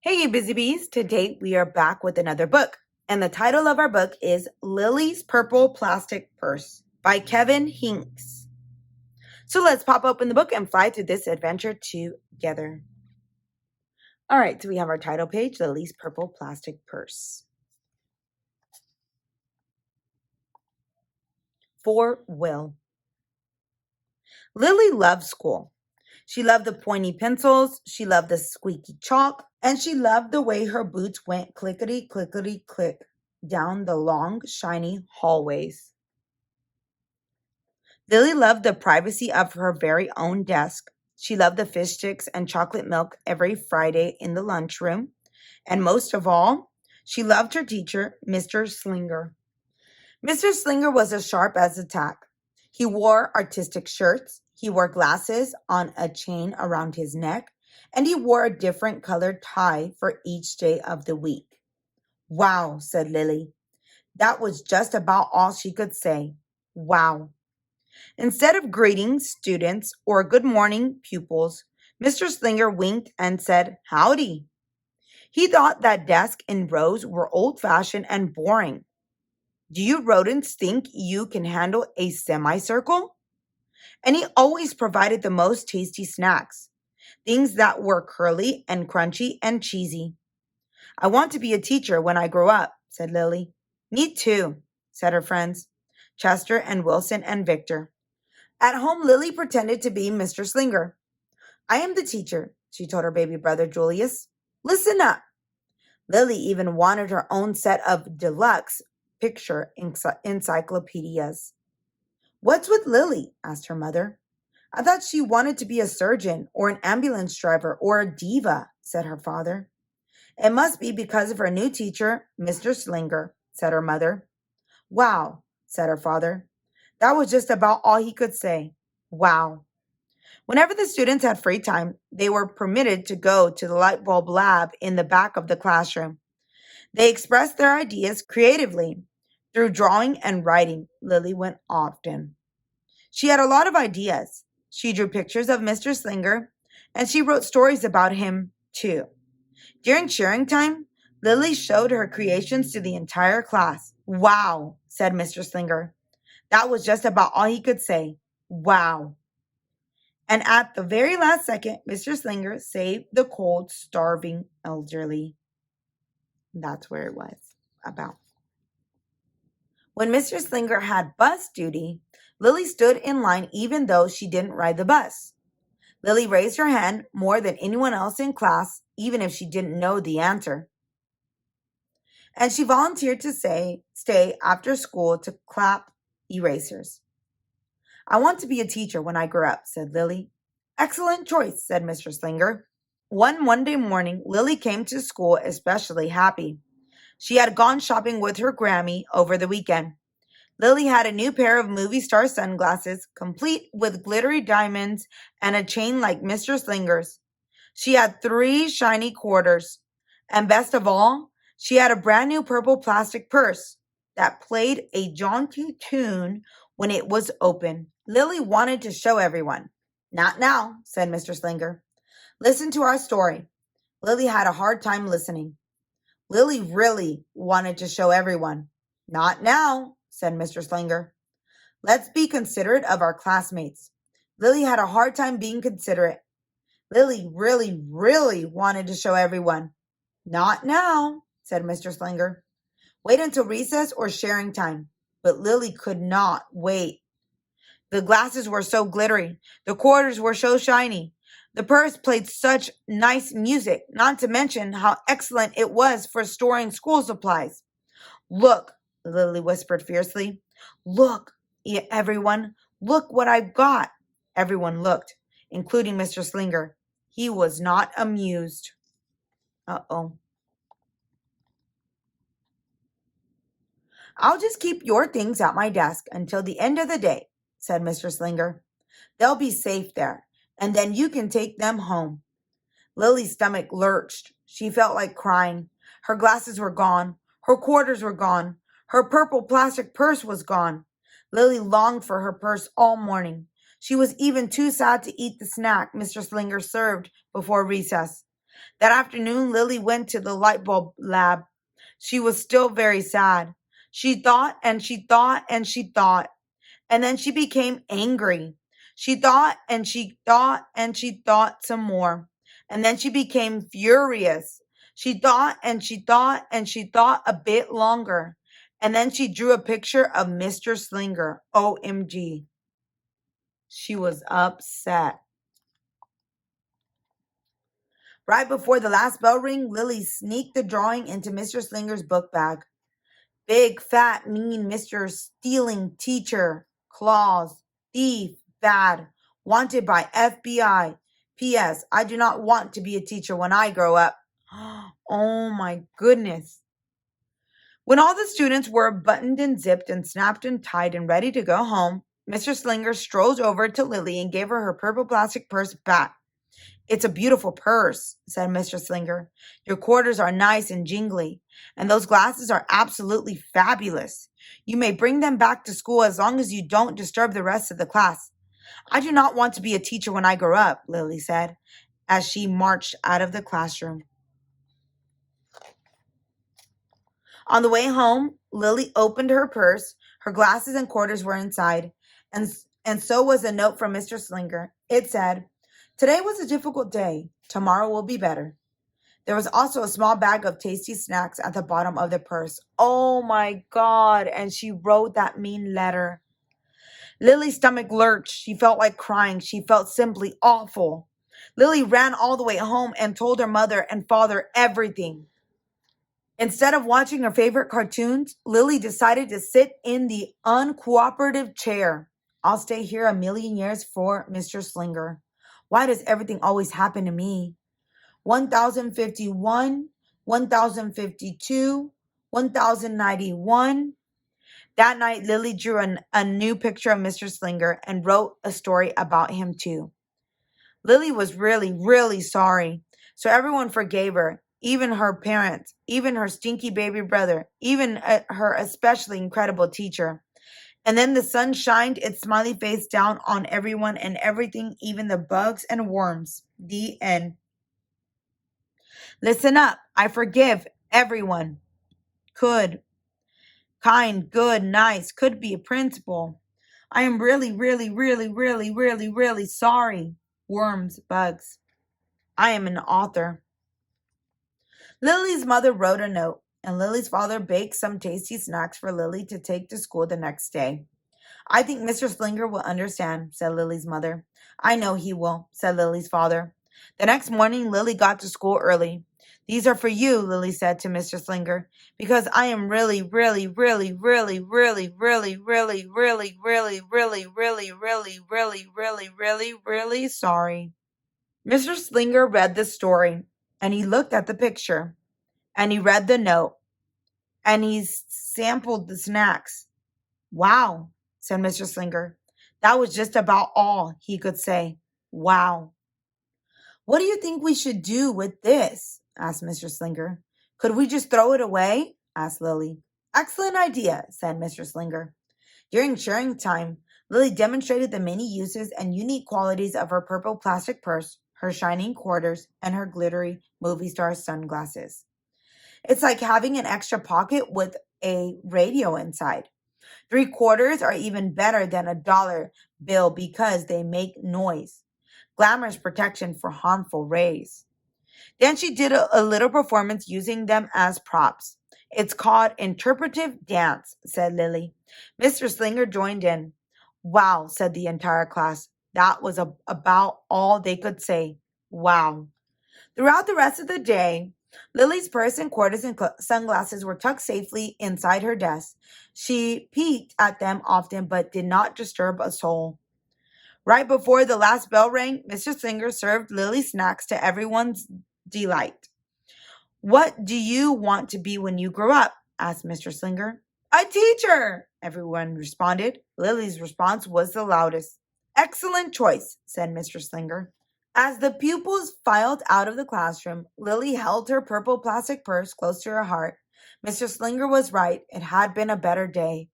Hey, you busy bees. Today we are back with another book. And the title of our book is Lily's Purple Plastic Purse by Kevin Hinks. So let's pop open the book and fly through this adventure together. All right, so we have our title page, Lily's Purple Plastic Purse. For Will. Lily loved school. She loved the pointy pencils, she loved the squeaky chalk, and she loved the way her boots went clickety, clickety, click down the long, shiny hallways. Lily loved the privacy of her very own desk. She loved the fish sticks and chocolate milk every Friday in the lunchroom. And most of all, she loved her teacher, Mr. Slinger. Mr. Slinger was as sharp as a tack. He wore artistic shirts, he wore glasses on a chain around his neck, and he wore a different colored tie for each day of the week. Wow, said Lily. That was just about all she could say. Wow. Instead of greeting students or good morning pupils, Mr. Slinger winked and said, Howdy. He thought that desks in rows were old-fashioned and boring. Do you rodents think you can handle a semicircle? And he always provided the most tasty snacks, things that were curly and crunchy and cheesy. I want to be a teacher when I grow up, said Lily. Me too, said her friends, Chester and Wilson and Victor. At home, Lily pretended to be Mr. Slinger. I am the teacher, she told her baby brother Julius. Listen up. Lily even wanted her own set of deluxe picture encyclopedias. What's with Lily? Asked her mother. I thought she wanted to be a surgeon or an ambulance driver or a diva, said her father. It must be because of her new teacher, Mr. Slinger, said her mother. Wow, said her father. That was just about all he could say. Wow. Whenever the students had free time, they were permitted to go to the light bulb lab in the back of the classroom. They expressed their ideas creatively through drawing and writing. Lily went often. She had a lot of ideas. She drew pictures of Mr. Slinger, and she wrote stories about him, too. During cheering time, Lily showed her creations to the entire class. Wow, said Mr. Slinger. That was just about all he could say. Wow. And at the very last second, Mr. Slinger saved the cold, starving elderly. That's where it was about. When Mr. Slinger had bus duty, Lily stood in line even though she didn't ride the bus. Lily raised her hand more than anyone else in class, even if she didn't know the answer. And she volunteered to stay after school to clap erasers. I want to be a teacher when I grow up, said Lily. Excellent choice, said Mr. Slinger. One Monday morning, Lily came to school especially happy. She had gone shopping with her Grammy over the weekend. Lily had a new pair of movie star sunglasses, complete with glittery diamonds and a chain like Mr. Slinger's. She had 3 shiny quarters. And best of all, she had a brand new purple plastic purse that played a jaunty tune when it was open. Lily wanted to show everyone. Not now, said Mr. Slinger. Listen to our story. Lily had a hard time listening. Lily really wanted to show everyone. Not now, said Mr. Slinger. Let's be considerate of our classmates. Lily had a hard time being considerate. Lily really, really wanted to show everyone. Not now, said Mr. Slinger. Wait until recess or sharing time. But Lily could not wait. The glasses were so glittery. The quarters were so shiny. The purse played such nice music, not to mention how excellent it was for storing school supplies. Look, Lily whispered fiercely. Look, everyone. Look what I've got. Everyone looked, including Mr. Slinger. He was not amused. Uh-oh. I'll just keep your things at my desk until the end of the day, said Mr. Slinger. They'll be safe there, and then you can take them home. Lily's stomach lurched. She felt like crying. Her glasses were gone. Her quarters were gone. Her purple plastic purse was gone. Lily longed for her purse all morning. She was even too sad to eat the snack Mr. Slinger served before recess. That afternoon, Lily went to the light bulb lab. She was still very sad. She thought and she thought and she thought, and then she became angry. She thought and she thought and she thought some more, and then she became furious. She thought and she thought and she thought a bit longer, and then she drew a picture of Mr. Slinger. OMG. She was upset. Right before the last bell rang, Lily sneaked the drawing into Mr. Slinger's book bag. Big, fat, mean Mr. Stealing Teacher, Claus, Thief, Bad, Wanted by FBI. P.S. I do not want to be a teacher when I grow up. Oh my goodness. When all the students were buttoned and zipped and snapped and tied and ready to go home, Mr. Slinger strolled over to Lily and gave her purple plastic purse back. It's a beautiful purse, said Mr. Slinger. Your quarters are nice and jingly, and those glasses are absolutely fabulous. You may bring them back to school as long as you don't disturb the rest of the class. I do not want to be a teacher when I grow up, Lily said, as she marched out of the classroom. On the way home, Lily opened her purse. Her glasses and quarters were inside, and so was a note from Mr. Slinger. It said, Today was a difficult day. Tomorrow will be better. There was also a small bag of tasty snacks at the bottom of the purse. Oh my God. And she wrote that mean letter. Lily's stomach lurched. She felt like crying. She felt simply awful. Lily ran all the way home and told her mother and father everything. Instead of watching her favorite cartoons, Lily decided to sit in the uncooperative chair. I'll stay here a million years for Mr. Slinger. Why does everything always happen to me? 1051, 1052, 1091. That night, Lily drew a new picture of Mr. Slinger and wrote a story about him too. Lily was really, really sorry, so everyone forgave her, even her parents, even her stinky baby brother, even her especially incredible teacher. And then the sun shined its smiley face down on everyone and everything, even the bugs and worms. The end. Listen up. I forgive everyone. Could. Kind, good, nice. Could be a principal. I am really, really, really, really, really, really sorry. Worms, bugs. I am an author. Lily's mother wrote a note, and Lily's father baked some tasty snacks for Lily to take to school the next day. I think Mr. Slinger will understand, said Lily's mother. I know he will, said Lily's father. The next morning, Lily got to school early. These are for you, Lily said to Mr. Slinger, because I am really, really, really, really, really, really, really, really, really, really, really, really, really, really, really sorry. Mr. Slinger read the story, and he looked at the picture, and he read the note, and he sampled the snacks. Wow, said Mr. Slinger. That was just about all he could say. Wow. What do you think we should do with this? Asked Mr. Slinger. Could we just throw it away? Asked Lily. Excellent idea, said Mr. Slinger. During sharing time, Lily demonstrated the many uses and unique qualities of her purple plastic purse, her shining quarters, and her glittery movie star sunglasses. It's like having an extra pocket with a radio inside. 3/4 are even better than a dollar bill because they make noise. Glamorous protection for harmful rays. Then she did a little performance using them as props. It's called interpretive dance, said Lily. Mr. Slinger joined in. Wow, said the entire class. That was about all they could say. Wow. Throughout the rest of the day, Lily's purse and quarters and sunglasses were tucked safely inside her desk. She peeked at them often but did not disturb a soul. Right before the last bell rang, Mr. Slinger served Lily snacks to everyone's delight. What do you want to be when you grow up? Asked Mr. Slinger. A teacher, everyone responded. Lily's response was the loudest. Excellent choice, said Mr. Slinger. As the pupils filed out of the classroom, Lily held her purple plastic purse close to her heart. Mr. Slinger was right. It had been a better day.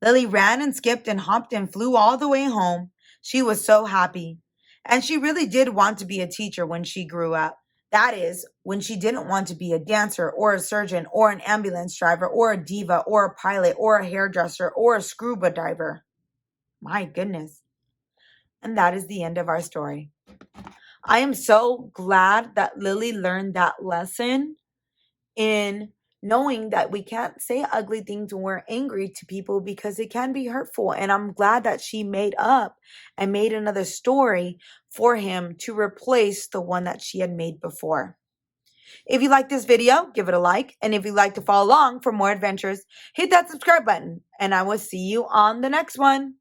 Lily ran and skipped and hopped and flew all the way home. She was so happy. And she really did want to be a teacher when she grew up. That is, when she didn't want to be a dancer or a surgeon or an ambulance driver or a diva or a pilot or a hairdresser or a scuba diver. My goodness. And that is the end of our story. I am so glad that Lilly learned that lesson in knowing that we can't say ugly things when we're angry to people because it can be hurtful. And I'm glad that she made up and made another story for him to replace the one that she had made before. If you like this video, give it a like. And if you'd like to follow along for more adventures, hit that subscribe button. And I will see you on the next one.